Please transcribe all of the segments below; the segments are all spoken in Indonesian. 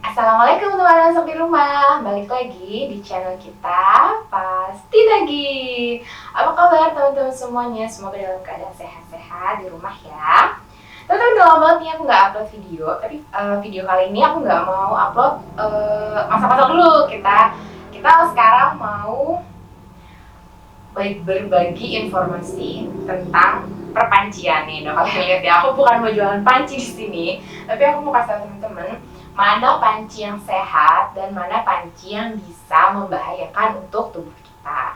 Assalamualaikum teman-teman sampai rumah. Balik lagi di channel kita Pasti Lagi. Apa kabar teman-teman semuanya? Semoga dalam keadaan sehat-sehat di rumah ya. Teman-teman, udah lama banget nih aku nggak upload video. Tapi video kali ini aku nggak mau upload masa-masa dulu. Kita sekarang mau berbagi informasi tentang perpancian nih. Nah, kalian lihat ya, aku bukan mau jualan panci di sini, tapi aku mau kasih tahu teman-teman mana panci yang sehat dan mana panci yang bisa membahayakan untuk tubuh kita.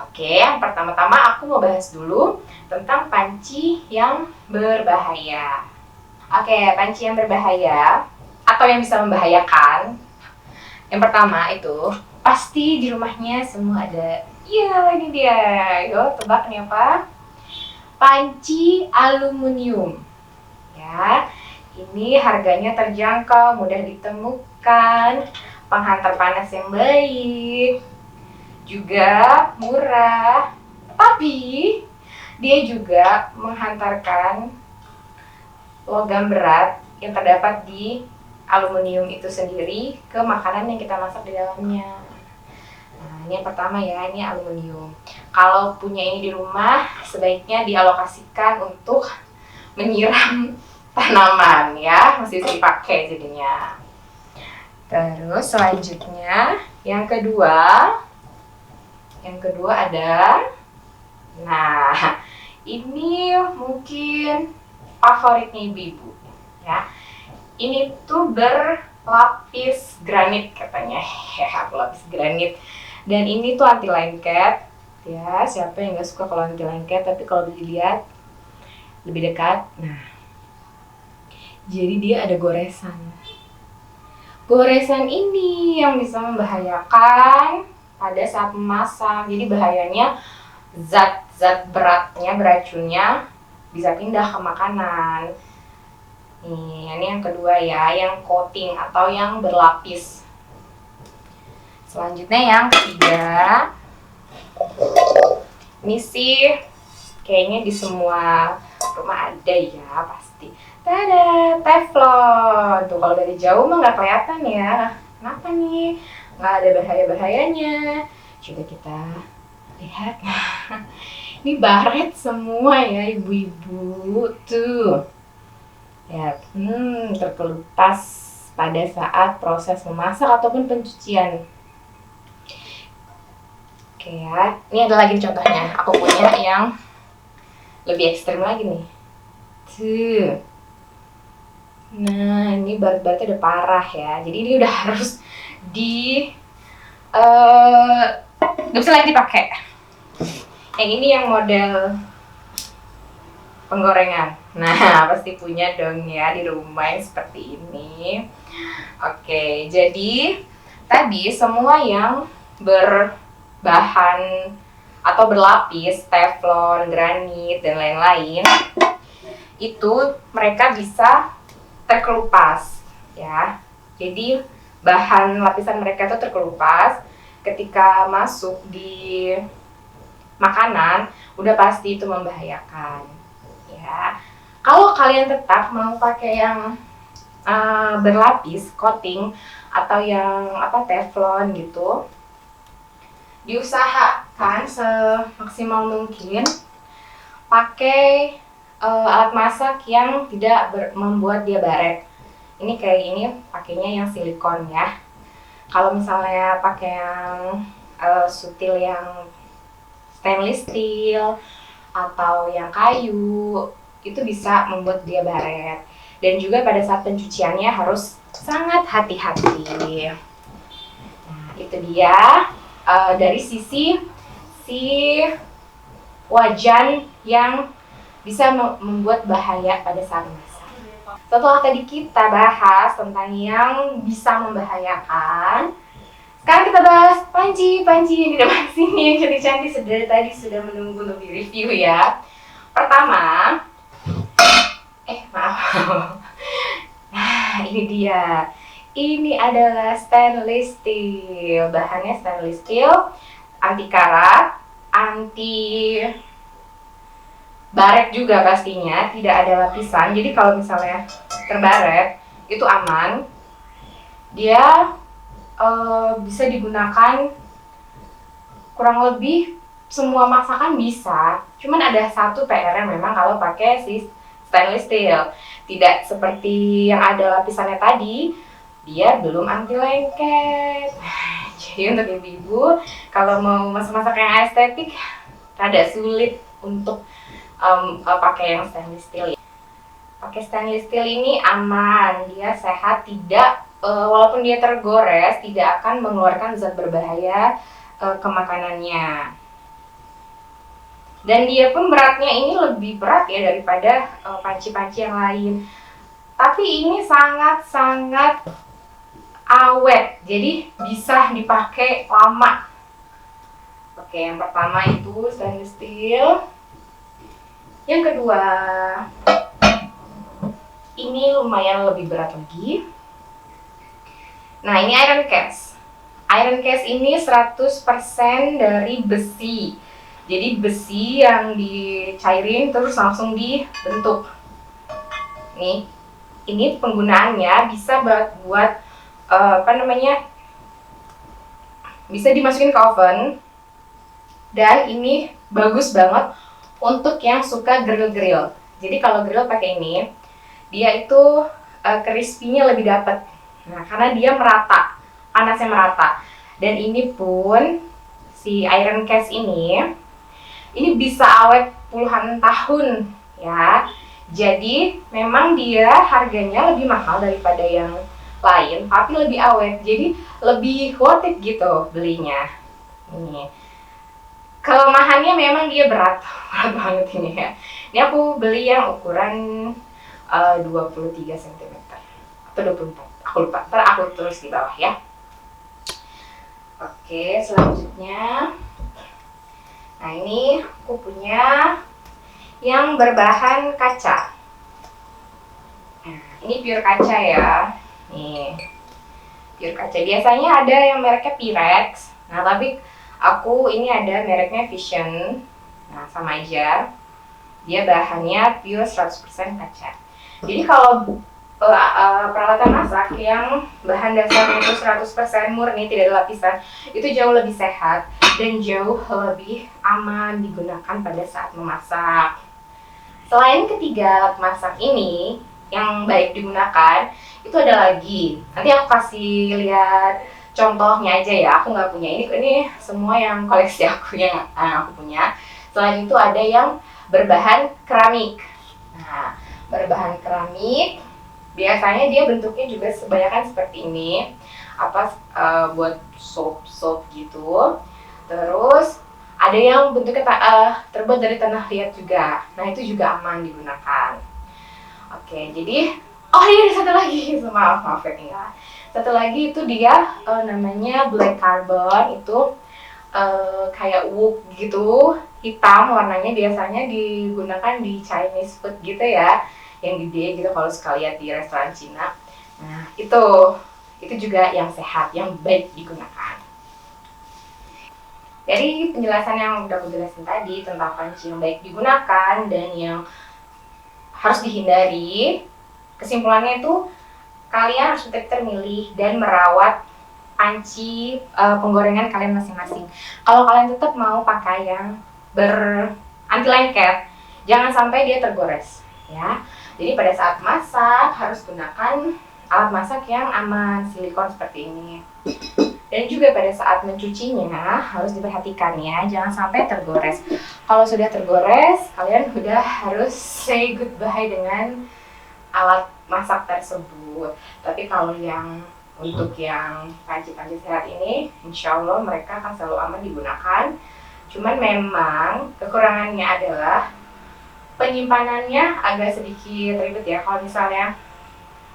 Oke, yang pertama-tama aku mau bahas dulu tentang panci yang berbahaya. Oke, panci yang berbahaya atau yang bisa membahayakan. Yang pertama itu pasti di rumahnya semua ada. Iya, ini dia. Yo, tebak nih apa? Panci aluminium. Ya. Ini harganya terjangkau, mudah ditemukan, penghantar panas yang baik, juga murah. Tapi dia juga menghantarkan logam berat yang terdapat di aluminium itu sendiri ke makanan yang kita masak di dalamnya. Nah, ini yang pertama ya, ini aluminium. Kalau punya ini di rumah, sebaiknya dialokasikan untuk menyiram tanaman ya, masih bisa dipakai jadinya. Terus selanjutnya yang kedua ada, nah ini mungkin favoritnya ibu-ibu ya. Ini tuh berlapis granit katanya, berlapis granit. Dan ini tuh anti lengket ya. Siapa yang nggak suka kalau anti lengket? Tapi kalau dilihat lebih dekat, nah jadi dia ada goresan. Goresan ini yang bisa membahayakan pada saat memasak. Jadi bahayanya zat-zat beratnya, beracunnya bisa pindah ke makanan. Nih, ini yang kedua ya, yang coating atau yang berlapis. Selanjutnya yang ketiga. Ini sih kayaknya di semua rumah ada ya, pasti. Tada, teflon. Tuh kalau dari jauh mah nggak kelihatan ya. Kenapa nih? Nggak ada bahaya-bahayanya. Coba kita lihat. Ini baret semua ya ibu-ibu. Tuh. Ya, terkelupas pada saat proses memasak ataupun pencucian. Oke ya. Ini ada lagi contohnya. Aku punya yang lebih ekstrim lagi nih. Tuh. Nah, ini baret-baretnya udah parah ya. Jadi ini udah harus nggak bisa lagi dipakai. Yang ini yang model penggorengan. Nah, pasti punya dong ya di rumah yang seperti ini. Oke, jadi tadi semua yang berbahan atau berlapis, teflon, granit, dan lain-lain, itu mereka bisa terkelupas ya. Jadi bahan lapisan mereka itu terkelupas ketika masuk di makanan, udah pasti itu membahayakan ya. Kalau kalian tetap mau pakai yang berlapis coating atau yang teflon gitu, diusahakan semaksimal mungkin pakai alat masak yang tidak membuat dia baret. Ini kayak ini pakainya yang silikon ya. Kalau misalnya pakai yang sutil yang stainless steel atau yang kayu, itu bisa membuat dia baret. Dan juga pada saat pencuciannya harus sangat hati-hati. Nah, itu dia dari sisi wajan yang bisa membuat bahaya pada saat masak. Setelah tadi kita bahas tentang yang bisa membahayakan, sekarang kita bahas panci yang di depan sini yang cantik-cantik dari tadi sudah menunggu untuk di review ya. Pertama, maaf. Nah, ini dia. Ini adalah stainless steel. Bahannya stainless steel, anti karat, anti baret juga pastinya, tidak ada lapisan. Jadi kalau misalnya terbaret itu aman. Dia bisa digunakan kurang lebih semua masakan bisa. Cuman ada satu PR memang kalau pakai si stainless steel. Tidak seperti yang ada lapisannya tadi, dia belum anti lengket. Jadi untuk ibu-ibu kalau mau masak-masak yang estetik rada sulit untuk pakai yang stainless steel. Pakai stainless steel ini aman, dia sehat, tidak walaupun dia tergores tidak akan mengeluarkan zat berbahaya ke makanannya. Dan dia pun beratnya ini lebih berat ya daripada panci-panci yang lain. Tapi ini sangat-sangat awet, jadi bisa dipakai lama. Oke, yang pertama itu stainless steel. Yang kedua, ini lumayan lebih berat lagi. Nah, ini iron cast. Iron cast ini 100% dari besi. Jadi besi yang dicairin terus langsung dibentuk. Nih, ini penggunaannya bisa buat bisa dimasukin ke oven. Dan ini bagus banget untuk yang suka grill. Jadi kalau grill pakai ini, dia itu crispy-nya lebih dapat. Nah, karena dia merata, panasnya merata. Dan ini pun si iron cast ini bisa awet puluhan tahun ya. Jadi memang dia harganya lebih mahal daripada yang lain, tapi lebih awet. Jadi lebih worth it gitu belinya. Ini kelemahannya memang dia berat banget ini ya. Ini aku beli yang ukuran 23 cm atau 24. Aku lupa. Ntar aku tulis di bawah ya. Oke, selanjutnya. Nah, ini aku punya yang berbahan kaca. Nah, ini pure kaca ya. Nih, pure kaca. Biasanya ada yang mereknya Pyrex. Nah, tapi aku ini ada mereknya Vision. Nah, sama aja. Dia bahannya pure 100% kaca. Jadi kalau peralatan masak yang bahan dasarnya itu 100% murni, tidak ada lapisan, itu jauh lebih sehat dan jauh lebih aman digunakan pada saat memasak. Selain ketiga alat masak ini yang baik digunakan, itu ada lagi. Nanti aku kasih lihat contohnya aja ya. Aku nggak punya ini semua yang koleksi aku yang aku punya. Selain itu ada yang berbahan keramik. Nah, berbahan keramik biasanya dia bentuknya juga kebanyakan seperti ini, buat sop gitu. Terus ada yang bentuknya terbuat dari tanah liat juga. Nah, itu juga aman digunakan. Oke, jadi ada satu lagi, maaf ya tinggal. Satu lagi itu dia namanya black carbon, itu kayak wood gitu, hitam warnanya, biasanya digunakan di Chinese food gitu ya, yang gede gitu kalau suka lihat di restoran Cina. Nah, itu juga yang sehat, yang baik digunakan. Dari penjelasan yang udah aku jelasin tadi tentang panci yang baik digunakan dan yang harus dihindari, kesimpulannya itu kalian harus betul-betul milih dan merawat panci penggorengan kalian masing-masing. Kalau kalian tetap mau pakai yang anti lengket, jangan sampai dia tergores ya. Jadi pada saat masak harus gunakan alat masak yang aman, silikon seperti ini. Dan juga pada saat mencucinya harus diperhatikan ya, jangan sampai tergores. Kalau sudah tergores, kalian udah harus say goodbye dengan alat masak tersebut. Tapi kalau yang untuk yang panci-panci sehat ini, insya Allah mereka akan selalu aman digunakan. Cuman memang kekurangannya adalah penyimpanannya agak sedikit ribet ya. Kalau misalnya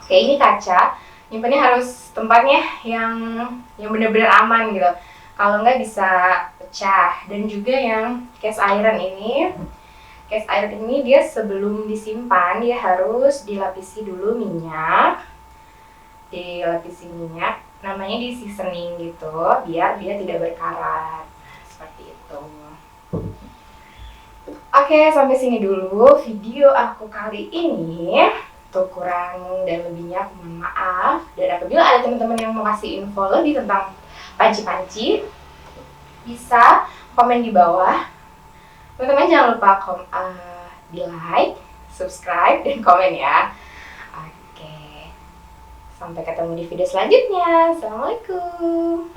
kayak ini kaca, nyimpannya harus tempatnya yang benar-benar aman gitu. Kalau nggak bisa pecah. Dan juga yang cast iron ini dia sebelum disimpan dia harus dilapisi dulu minyak. Namanya di seasoning gitu, biar dia tidak berkarat. Seperti itu. Oke, sampai sini dulu video aku kali ini. Untuk kurang dan lebihnya aku mohon maaf. Dan apabila ada teman-teman yang mau kasih info lebih tentang panci-panci, bisa komen di bawah. Teman-teman jangan lupa di like, subscribe, dan komen ya. Oke, sampai ketemu di video selanjutnya. Assalamualaikum.